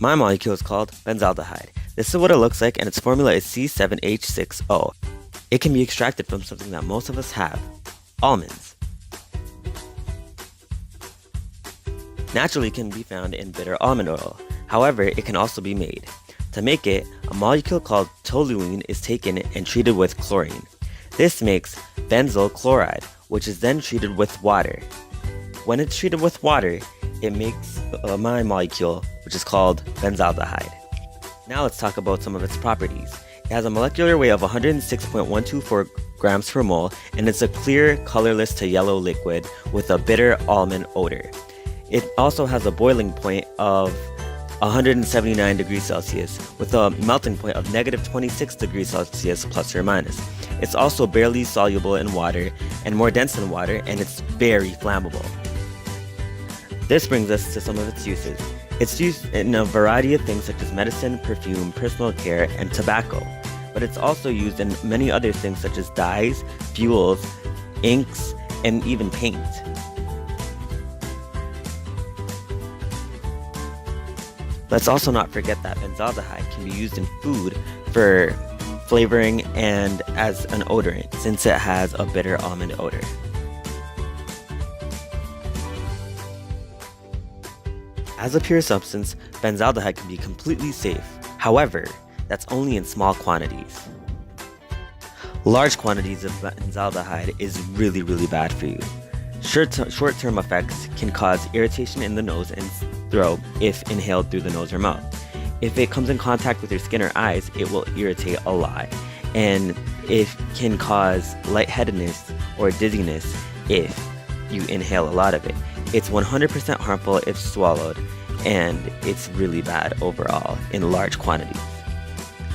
My molecule is called benzaldehyde. This is what it looks like, and its formula is C7H6O. It can be extracted from something that most of us have, almonds. Naturally, it can be found in bitter almond oil. However, it can also be made. To make it, a molecule called toluene is taken and treated with chlorine. This makes benzyl chloride, which is then treated with water. When it's treated with water, it makes my molecule, which is called benzaldehyde. Now let's talk about some of its properties. It has a molecular weight of 106.124 grams per mole, and it's a clear, colorless to yellow liquid with a bitter almond odor. It also has a boiling point of 179 degrees Celsius with a melting point of negative 26 degrees Celsius plus or minus. It's also barely soluble in water and more dense than water, and it's very flammable. This brings us to some of its uses. It's used in a variety of things such as medicine, perfume, personal care, and tobacco. But it's also used in many other things such as dyes, fuels, inks, and even paint. Let's also not forget that benzaldehyde can be used in food for flavoring and as an odorant, since it has a bitter almond odor. As a pure substance, benzaldehyde can be completely safe. However, that's only in small quantities. Large quantities of benzaldehyde is really bad for you. Short-term effects can cause irritation in the nose and throat if inhaled through the nose or mouth. If it comes in contact with your skin or eyes, it will irritate a lot, and it can cause lightheadedness or dizziness if you inhale a lot of it. It's 100% harmful if swallowed, and it's really bad overall in large quantities.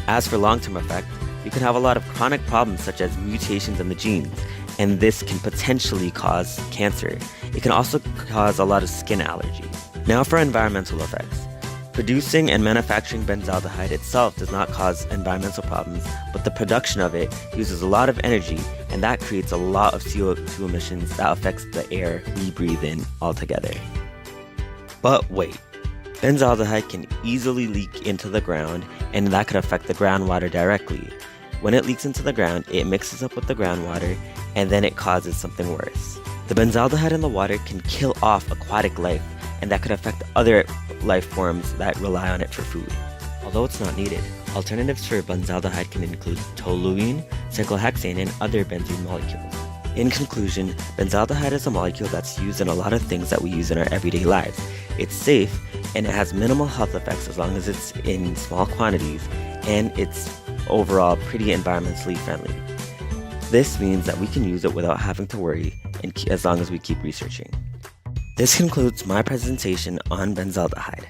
As for long-term effect, you can have a lot of chronic problems such as mutations in the genes, and this can potentially cause cancer. It can also cause a lot of skin allergies. Now for environmental effects. Producing and manufacturing benzaldehyde itself does not cause environmental problems, but the production of it uses a lot of energy, and that creates a lot of CO2 emissions that affects the air we breathe in altogether. But wait, benzaldehyde can easily leak into the ground, and that could affect the groundwater directly. When it leaks into the ground, it mixes up with the groundwater, and then it causes something worse. The benzaldehyde in the water can kill off aquatic life, and that could affect other life forms that rely on it for food. Although it's not needed, alternatives for benzaldehyde can include toluene, cyclohexane, and other benzene molecules. In conclusion, benzaldehyde is a molecule that's used in a lot of things that we use in our everyday lives. It's safe, and it has minimal health effects as long as it's in small quantities, and it's overall pretty environmentally friendly. This means that we can use it without having to worry, and as long as we keep researching. This concludes my presentation on benzaldehyde.